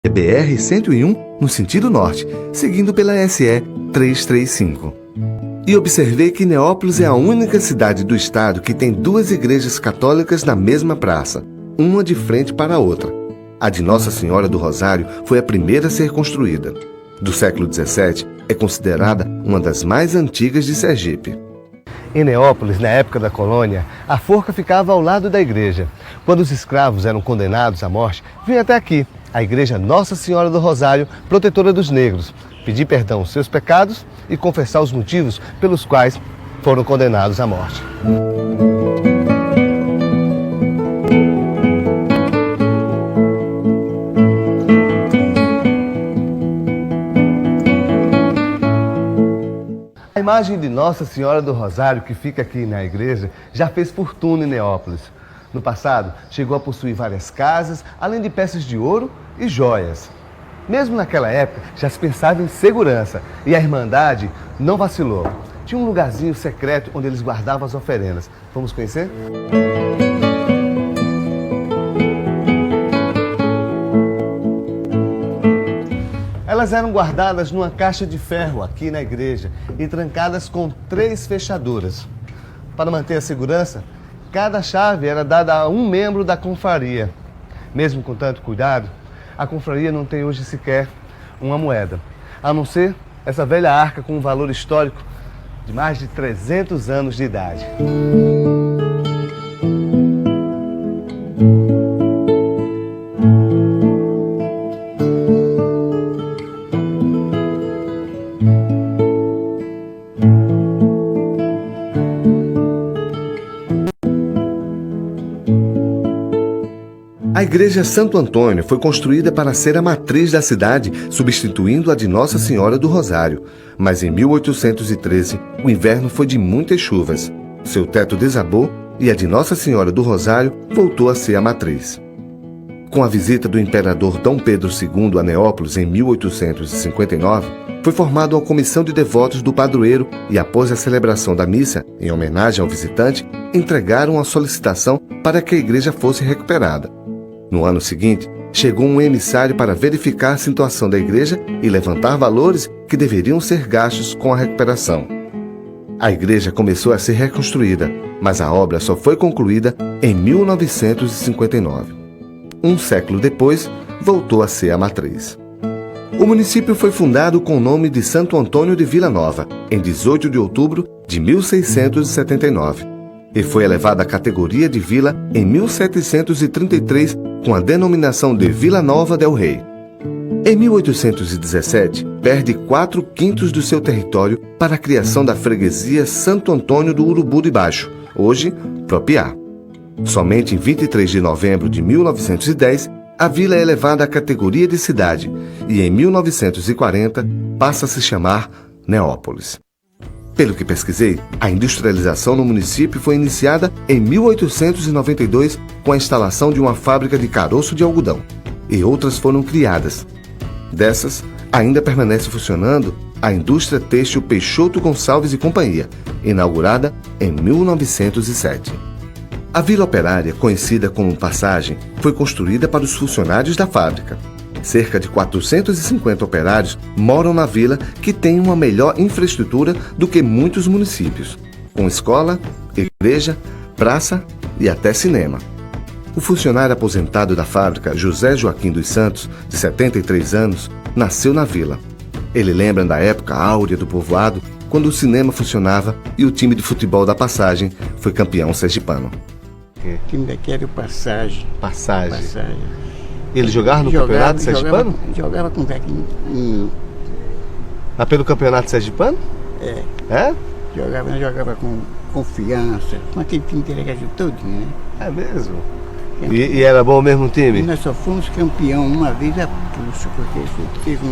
BR-101 no sentido norte, seguindo pela SE 335. E observei que Neópolis é a única cidade do estado que tem duas igrejas católicas na mesma praça, uma de frente para a outra. A de Nossa Senhora do Rosário foi a primeira a ser construída. Do século XVII, é considerada uma das mais antigas de Sergipe. Em Neópolis, na época da colônia, a forca ficava ao lado da igreja. Quando os escravos eram condenados à morte, vinha até aqui, a igreja Nossa Senhora do Rosário, protetora dos negros, pedir perdão aos seus pecados e confessar os motivos pelos quais foram condenados à morte. A imagem de Nossa Senhora do Rosário, que fica aqui na igreja, já fez fortuna em Neópolis. No passado, chegou a possuir várias casas, além de peças de ouro e joias. Mesmo naquela época, já se pensava em segurança e a Irmandade não vacilou. Tinha um lugarzinho secreto onde eles guardavam as oferendas. Vamos conhecer? Elas eram guardadas numa caixa de ferro aqui na igreja e trancadas com 3 fechaduras. Para manter a segurança, cada chave era dada a um membro da confraria. Mesmo com tanto cuidado, a confraria não tem hoje sequer uma moeda, a não ser essa velha arca com um valor histórico de mais de 300 anos de idade. A igreja Santo Antônio foi construída para ser a matriz da cidade, substituindo a de Nossa Senhora do Rosário. Mas em 1813, o inverno foi de muitas chuvas. Seu teto desabou e a de Nossa Senhora do Rosário voltou a ser a matriz. Com a visita do imperador Dom Pedro II a Neópolis em 1859, foi formada uma comissão de devotos do padroeiro e, após a celebração da missa, em homenagem ao visitante, entregaram uma solicitação para que a igreja fosse recuperada. No ano seguinte, chegou um emissário para verificar a situação da igreja e levantar valores que deveriam ser gastos com a recuperação. A igreja começou a ser reconstruída, mas a obra só foi concluída em 1959. Um século depois, voltou a ser a matriz. O município foi fundado com o nome de Santo Antônio de Vila Nova, em 18 de outubro de 1679, e foi elevado à categoria de vila em 1733, com a denominação de Vila Nova del Rei. Em 1817, perde 4/5 do seu território para a criação da freguesia Santo Antônio do Urubu de Baixo, hoje Propiá. Somente em 23 de novembro de 1910, a vila é elevada à categoria de cidade e em 1940 passa a se chamar Neópolis. Pelo que pesquisei, a industrialização no município foi iniciada em 1892 com a instalação de uma fábrica de caroço de algodão, e outras foram criadas. Dessas, ainda permanece funcionando a indústria têxtil Peixoto Gonçalves e Companhia, inaugurada em 1907. A Vila Operária, conhecida como Passagem, foi construída para os funcionários da fábrica. Cerca de 450 operários moram na vila, que tem uma melhor infraestrutura do que muitos municípios, com escola, igreja, praça e até cinema. O funcionário aposentado da fábrica, José Joaquim dos Santos, de 73 anos, nasceu na vila. Ele lembra da época áurea do povoado, quando o cinema funcionava e o time de futebol da Passagem foi campeão sergipano. O time daqui era o Passagem. Passagem. Ele jogava no campeonato sergipano? Jogava com o Ah, pelo campeonato sergipano? É. É? Jogava com Confiança, com aquele time delegação todo, né? É mesmo? E era bom mesmo o time? Nós só fomos campeão uma vez a pulso, porque teve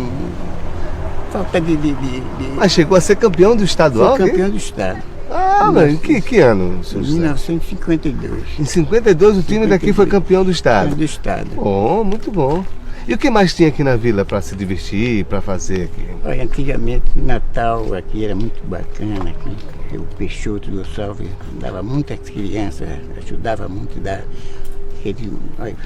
falta de... Mas chegou a ser campeão do estadual? Foi campeão do estado. Ah, mas que ano? Em 1952. Em 52 o time daqui foi campeão do estado? Do estado. Bom, muito bom. E o que mais tinha aqui na vila para se divertir, para fazer aqui? Olha, antigamente, Natal aqui era muito bacana. Aqui. O Peixoto Gonçalves dava muitas crianças, ajudava muito. Olha,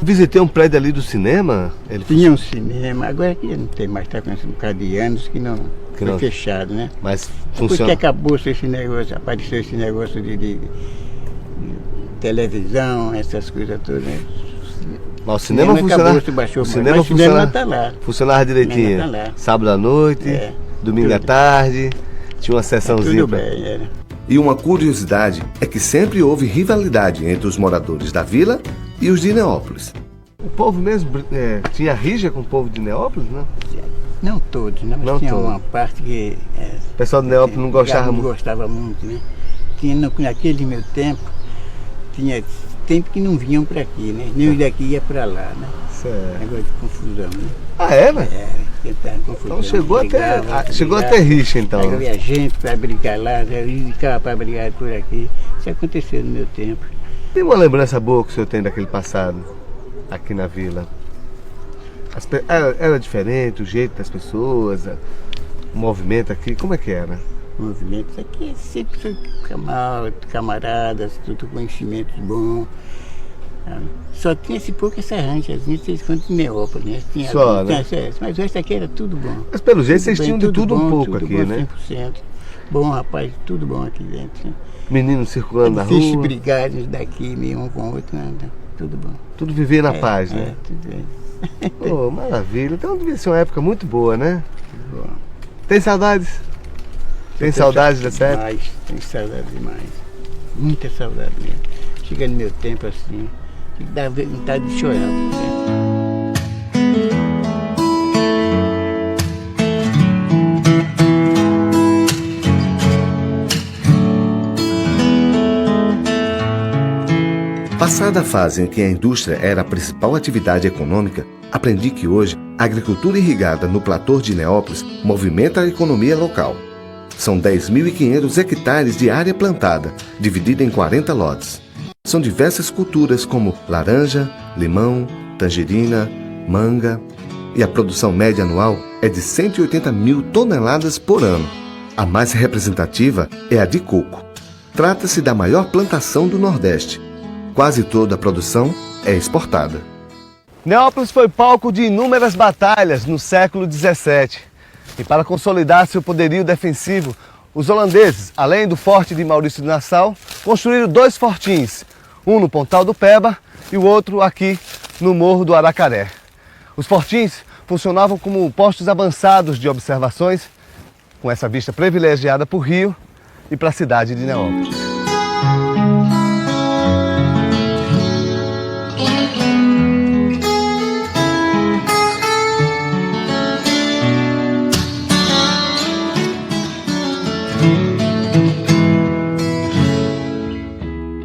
Visitei um prédio ali do cinema. Tinha um cinema, agora que não tem mais, está com um bocado de anos que não foi fechado, né? Mas Porque funciona. acabou esse negócio, apareceu esse negócio de televisão, essas coisas todas, né? Mas o cinema acabou, se baixou, o cinema mas o cinema tá lá. funcionava direitinho. Tá lá. Sábado à noite, domingo à tarde, tinha uma sessãozinha. Tudo bem, era. E uma curiosidade é que sempre houve rivalidade entre os moradores da vila e os de Neópolis. O povo mesmo tinha rixa com o povo de Neópolis, não? Não todos, né? Mas Não tinha todos. uma parte que... O pessoal de Neópolis não gostava não muito. gostava muito, né? Naquele meu tempo, tinha tempo que não vinham para aqui, né? Nem os daqui ia para lá, né? Certo. Negócio de confusão, né? Ah, é, velho? Tentava confusão. Então chegou até rixa, então. Aí havia gente para brigar lá, eu ficava para brigar por aqui. Isso aconteceu no meu tempo. Tem uma lembrança boa que o senhor tem daquele passado, aqui na vila? Era diferente o jeito das pessoas, o movimento aqui, como é que era? Movimentos aqui sempre foi camaradas, tudo conhecimento bom. Só tinha esse pouco essa ranchazinha, vocês contam de Neópolis, né? Tinha, Só, né? Mas o resto aqui era tudo bom. Mas pelo jeito vocês Tudo tinham bem, de tudo um bom, pouco tudo aqui, bom, né? 100%. Bom, rapaz, tudo bom aqui dentro. Né? Meninos circulando na Difícil rua, brigar daqui, meio um com o outro, não, tudo bom. tudo vivia na paz, né? Tudo bem. Oh, maravilha, então devia ser uma época muito boa, né? Bom. Tem saudades? Tem saudades dessa época? Demais, tem saudade demais. Muita saudade mesmo. Chega no meu tempo assim, que dá vontade de chorar. Passada a fase em que a indústria era a principal atividade econômica, aprendi que hoje a agricultura irrigada no platô de Neópolis movimenta a economia local. São 10.500 hectares de área plantada, dividida em 40 lotes. São diversas culturas como laranja, limão, tangerina, manga. E a produção média anual é de 180 mil toneladas por ano. A mais representativa é a de coco. Trata-se da maior plantação do Nordeste. Quase toda a produção é exportada. Neópolis foi palco de inúmeras batalhas no século XVII. E para consolidar seu poderio defensivo, os holandeses, além do forte de Maurício de Nassau, construíram 2 fortins, um no Pontal do Peba e o outro aqui no Morro do Aracaré. Os fortins funcionavam como postos avançados de observações, com essa vista privilegiada para o rio e para a cidade de Neópolis.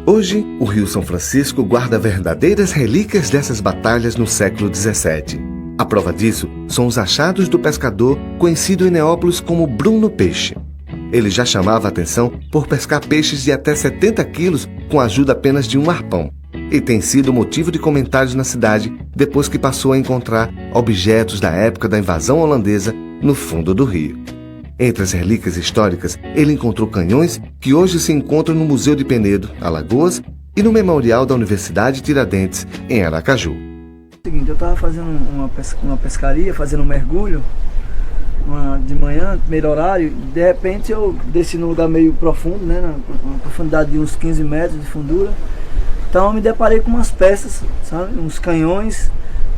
Hoje, o Rio São Francisco guarda verdadeiras relíquias dessas batalhas no século XVII. A prova disso são os achados do pescador conhecido em Neópolis como Bruno Peixe. Ele já chamava a atenção por pescar peixes de até 70 quilos com a ajuda apenas de um arpão. E tem sido motivo de comentários na cidade depois que passou a encontrar objetos da época da invasão holandesa no fundo do rio. Entre as relíquias históricas, ele encontrou canhões que hoje se encontram no Museu de Penedo, Alagoas, e no Memorial da Universidade Tiradentes, em Aracaju. Seguinte, eu estava fazendo uma pescaria, fazendo um mergulho de manhã, primeiro horário, e de repente eu desci num lugar meio profundo, né, uma profundidade de uns 15 metros de fundura. Então eu me deparei com umas peças, sabe, uns canhões,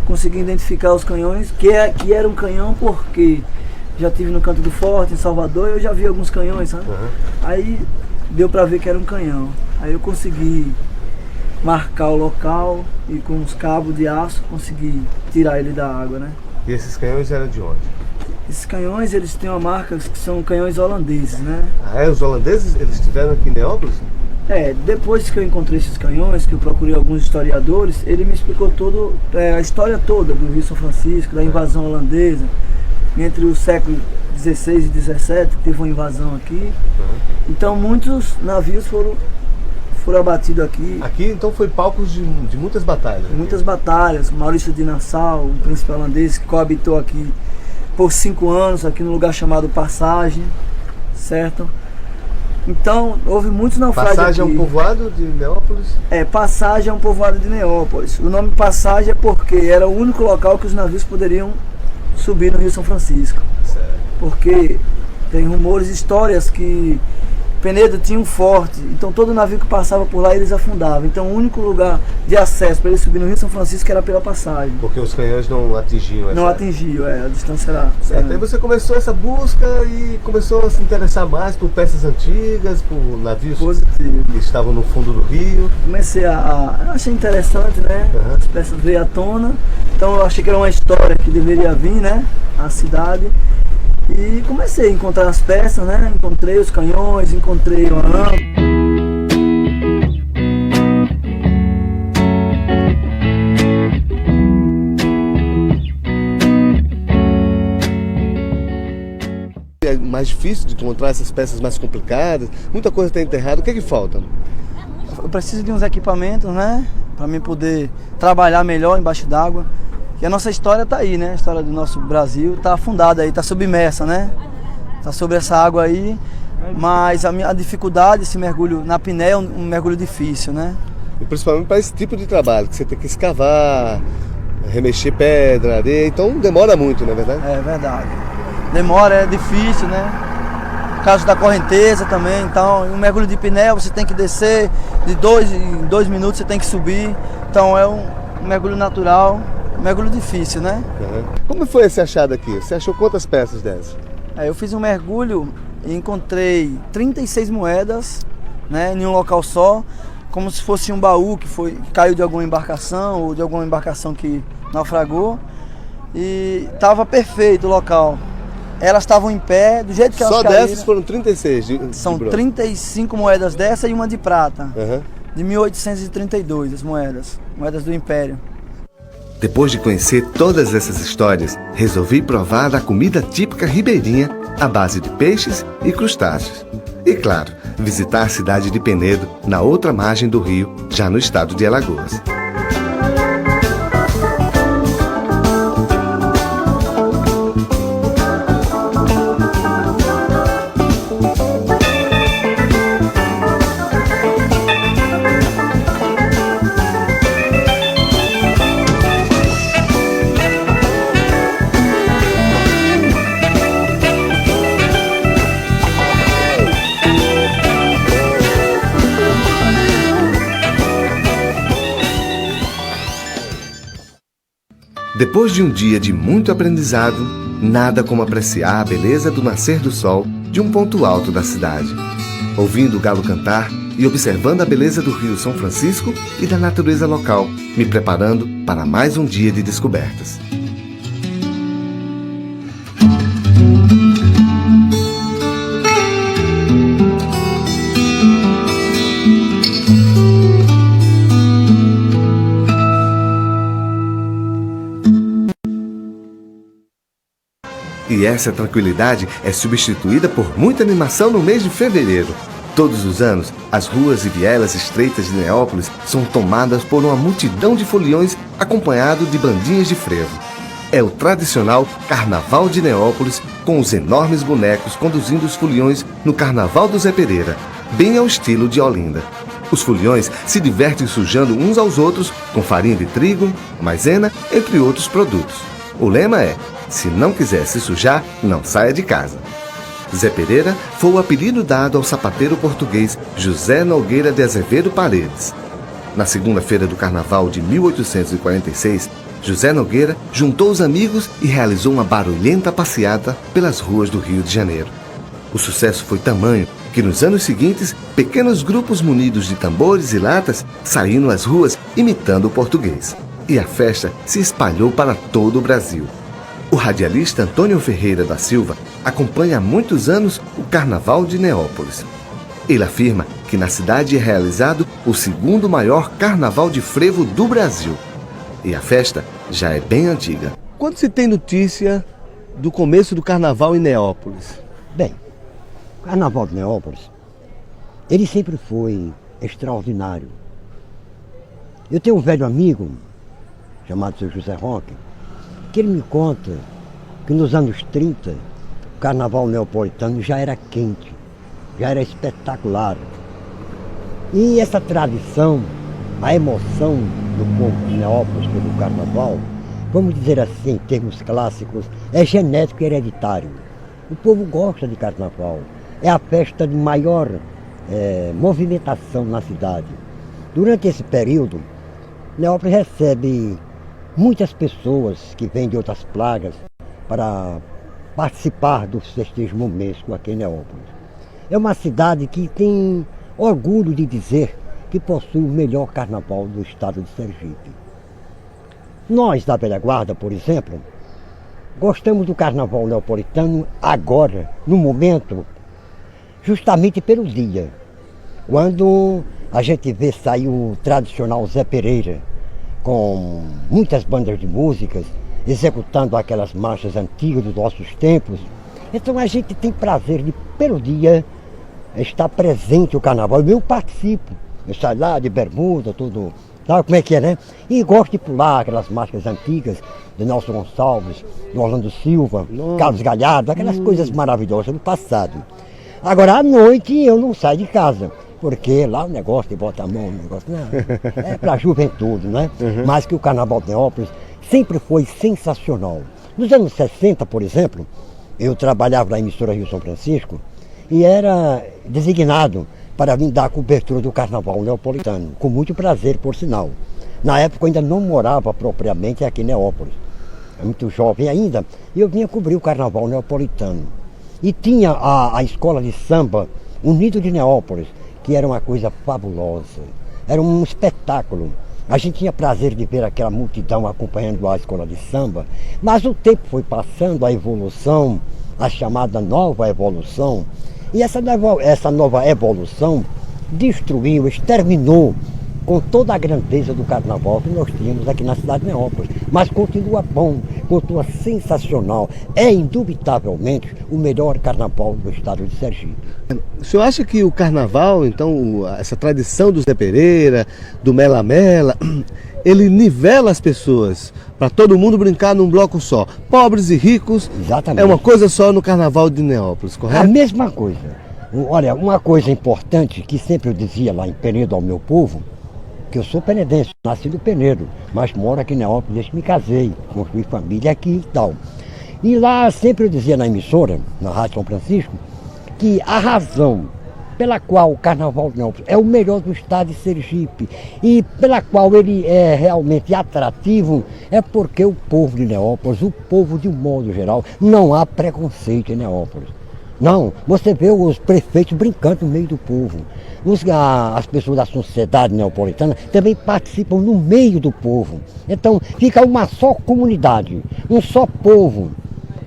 consegui identificar os canhões, que era um canhão porque já estive no Canto do Forte, em Salvador, e eu já vi alguns canhões, sabe? Uhum. Aí deu para ver que era um canhão. Aí eu consegui marcar o local e com uns cabos de aço consegui tirar ele da água, né? E esses canhões eram de onde? Esses canhões, eles têm uma marca que são canhões holandeses, né? Ah, os holandeses, eles estiveram aqui em Neópolis? Depois que eu encontrei esses canhões, que eu procurei alguns historiadores, ele me explicou a história toda do Rio São Francisco, da invasão holandesa, entre o século XVI e XVII, que teve uma invasão aqui. Uhum. Então muitos navios foram abatidos aqui. Aqui então foi palco de muitas batalhas. Muitas batalhas. Maurício de Nassau, um príncipe holandês que coabitou aqui por 5 anos, aqui no lugar chamado Passagem, certo? Então, houve muitos naufrágios. Passagem é um povoado de Neópolis? Passagem é um povoado de Neópolis. O nome Passagem é porque era o único local que os navios poderiam subir no Rio São Francisco. Certo. Porque tem rumores, histórias que Penedo tinha um forte, então todo navio que passava por lá eles afundavam. Então o único lugar de acesso para eles subir no Rio São Francisco era pela passagem. Porque os canhões não atingiam essa... Não atingiam, a distância era... Certo, aí você começou essa busca e começou a se interessar mais por peças antigas, por navios Positivo. que estavam no fundo do rio. Comecei achei interessante, né? Uhum. As peças veio à tona, então eu achei que era uma história que deveria vir, né? A cidade. E comecei a encontrar as peças, né? Encontrei os canhões, encontrei uma lâmpada. É mais difícil de encontrar essas peças mais complicadas, muita coisa está enterrada. O que é que falta? Eu preciso de uns equipamentos, né? Para mim poder trabalhar melhor embaixo d'água. E a nossa história está aí, né? A história do nosso Brasil está afundada aí, está submersa, né? Está sobre essa água aí, mas a dificuldade, esse mergulho na apneia é um mergulho difícil, né? E principalmente para esse tipo de trabalho, que você tem que escavar, remexer pedra, areia, então demora muito, não é verdade? É verdade. Demora, é difícil, né? No caso da correnteza também, então, um mergulho de apneia você tem que descer, em 2 minutos você tem que subir, então é um mergulho natural, um mergulho difícil, né? Uhum. Como foi esse achado aqui? Você achou quantas peças dessas? Eu fiz um mergulho e encontrei 36 moedas, né, em um local só, como se fosse um baú que caiu de alguma embarcação ou de alguma embarcação que naufragou, e estava perfeito o local. Elas estavam em pé, do jeito que elas caíram. Só dessas foram 36 São bronze. 35 moedas dessa e uma de prata, Uhum. de 1832, as moedas do Império. Depois de conhecer todas essas histórias, resolvi provar da comida típica ribeirinha à base de peixes e crustáceos. E claro, visitar a cidade de Penedo, na outra margem do rio, já no estado de Alagoas. Depois de um dia de muito aprendizado, nada como apreciar a beleza do nascer do sol de um ponto alto da cidade. Ouvindo o galo cantar e observando a beleza do Rio São Francisco e da natureza local, me preparando para mais um dia de descobertas. E essa tranquilidade é substituída por muita animação no mês de fevereiro. Todos os anos, as ruas e vielas estreitas de Neópolis são tomadas por uma multidão de foliões acompanhado de bandinhas de frevo. É o tradicional Carnaval de Neópolis, com os enormes bonecos conduzindo os foliões no Carnaval do Zé Pereira, bem ao estilo de Olinda. Os foliões se divertem sujando uns aos outros com farinha de trigo, maisena, entre outros produtos. O lema é: se não quiser se sujar, não saia de casa. Zé Pereira foi o apelido dado ao sapateiro português José Nogueira de Azevedo Paredes. Na segunda-feira do Carnaval de 1846, José Nogueira juntou os amigos e realizou uma barulhenta passeata pelas ruas do Rio de Janeiro. O sucesso foi tamanho que nos anos seguintes, pequenos grupos munidos de tambores e latas saíram às ruas imitando o português. E a festa se espalhou para todo o Brasil. O radialista Antônio Ferreira da Silva acompanha há muitos anos o Carnaval de Neópolis. Ele afirma que na cidade é realizado o segundo maior carnaval de frevo do Brasil. E a festa já é bem antiga. Quando se tem notícia do começo do carnaval em Neópolis? Bem, o Carnaval de Neópolis, ele sempre foi extraordinário. Eu tenho um velho amigo, chamado Seu José Roque, que ele me conta que nos anos 30, o Carnaval neapolitano já era quente. já era espetacular. E essa tradição, a emoção do povo de Neópolis pelo carnaval, vamos dizer assim, em termos clássicos, é genético e hereditário. O povo gosta de carnaval, é a festa de maior movimentação na cidade. Durante esse período, Neópolis recebe muitas pessoas que vêm de outras plagas para participar dos festejos momescos aqui em Neópolis. É uma cidade que tem orgulho de dizer que possui o melhor carnaval do estado de Sergipe. Nós da velha guarda, por exemplo, gostamos do carnaval neapolitano agora, no momento, justamente pelo dia, quando a gente vê sair o tradicional Zé Pereira, com muitas bandas de músicas, executando aquelas marchas antigas dos nossos tempos. Então a gente tem prazer de, pelo dia, estar presente no carnaval. Eu participo, eu saio lá de bermuda, tudo, sabe como é que é, né? E gosto de pular aquelas marchas antigas de Nelson Gonçalves, do Orlando Silva, Carlos Galhardo, aquelas coisas maravilhosas do passado. Agora, à noite, eu não saio de casa, porque lá o negócio de botar a mão, o negócio não, é para a juventude, né? Mas que o Carnaval de Neópolis sempre foi sensacional. Nos anos 60, por exemplo, eu trabalhava na emissora Rio São Francisco e era designado para vir dar a cobertura do Carnaval neapolitano, com muito prazer, por sinal. Na época eu ainda não morava propriamente aqui em Neópolis, muito jovem ainda, e eu vinha cobrir o Carnaval neapolitano. E tinha a escola de samba Unido de Neópolis, que era uma coisa fabulosa, era um espetáculo. A gente tinha prazer de ver aquela multidão acompanhando a escola de samba, mas o tempo foi passando, a evolução, a chamada nova evolução, e essa nova evolução destruiu, exterminou com toda a grandeza do carnaval que nós tínhamos aqui na cidade de Neópolis. Mas continua bom, continua sensacional, é indubitavelmente o melhor carnaval do estado de Sergipe. O senhor acha que o carnaval, então, essa tradição do Zé Pereira, do Mela Mela, ele nivela as pessoas para todo mundo brincar num bloco só? Pobres e ricos, Exatamente. É uma coisa só no carnaval de Neópolis, correto? A mesma coisa. Olha, uma coisa importante que sempre eu dizia lá em Penedo ao meu povo, que eu sou penedense, nasci do Penedo, mas moro aqui em Neópolis desde que me casei, construí família aqui e tal. E lá sempre eu dizia na emissora, na Rádio São Francisco, que a razão pela qual o Carnaval de Neópolis é o melhor do estado de Sergipe e pela qual ele é realmente atrativo é porque o povo de Neópolis, o povo de um modo geral, não há preconceito em Neópolis. Não, você vê os prefeitos brincando no meio do povo. As pessoas da sociedade neapolitana também participam no meio do povo. Então fica uma só comunidade, um só povo.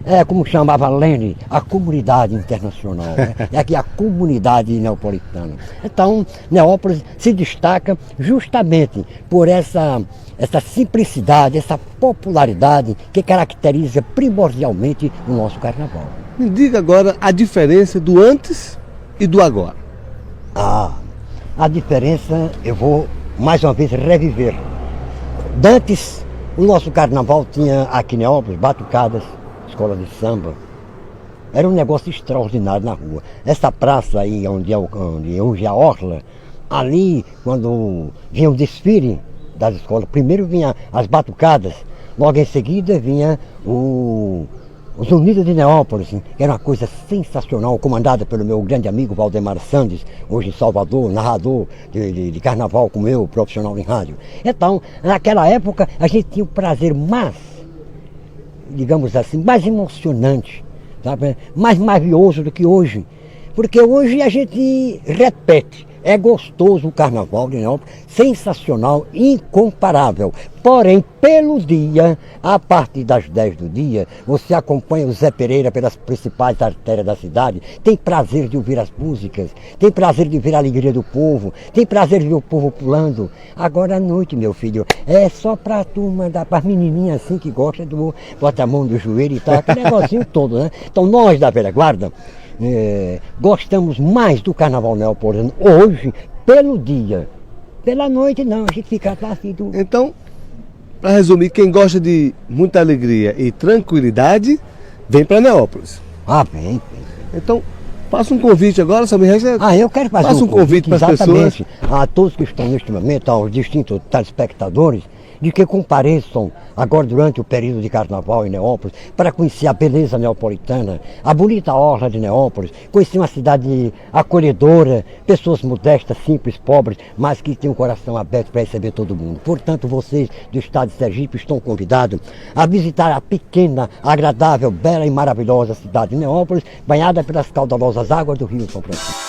É como chamava Lênin, a comunidade internacional, né? É aqui a comunidade neapolitana. Então, Neópolis se destaca justamente por essa simplicidade, essa popularidade que caracteriza primordialmente o nosso carnaval. Me diga agora a diferença do antes e do agora. A diferença eu vou mais uma vez reviver. Antes, o nosso carnaval tinha aqui em Neópolis batucadas, escola de samba. Era um negócio extraordinário na rua. Essa praça aí, onde hoje é a Orla, ali, quando vinha o desfile das escolas, primeiro vinha as batucadas, logo em seguida vinha os Unidos de Neópolis, que era uma coisa sensacional, comandada pelo meu grande amigo Valdemar Sandes, hoje em Salvador, narrador de carnaval como eu, profissional em rádio. Então, naquela época, a gente tinha o prazer mais, digamos assim, mais emocionante, sabe? Mais maravilhoso do que hoje. Porque hoje a gente repete. É gostoso o carnaval de Neópolis, sensacional, incomparável. Porém, pelo dia, a partir das 10 do dia, você acompanha o Zé Pereira pelas principais artérias da cidade, tem prazer de ouvir as músicas, tem prazer de ver a alegria do povo, tem prazer de ver o povo pulando. Agora à noite, meu filho, é só pra turma, para as menininhas assim que gostam do bota a mão do joelho e tal, aquele negocinho todo, né? Então nós da velha guarda, gostamos mais do carnaval neapolitano hoje pelo dia. Pela noite não, a gente fica lá assim do... Então, para resumir, quem gosta de muita alegria e tranquilidade, vem para Neópolis. Vem. Então, Faça um convite agora, Samir Reis. Eu quero fazer Faça um convite para as pessoas. exatamente a todos que estão neste momento, aos distintos telespectadores, de que compareçam agora durante o período de carnaval em Neópolis para conhecer a beleza neopolitana, a bonita orla de Neópolis, conhecer uma cidade acolhedora, pessoas modestas, simples, pobres, mas que têm um coração aberto para receber todo mundo. Portanto, vocês do estado de Sergipe estão convidados a visitar a pequena, agradável, bela e maravilhosa cidade de Neópolis, banhada pelas caudalosas águas do Rio São Francisco.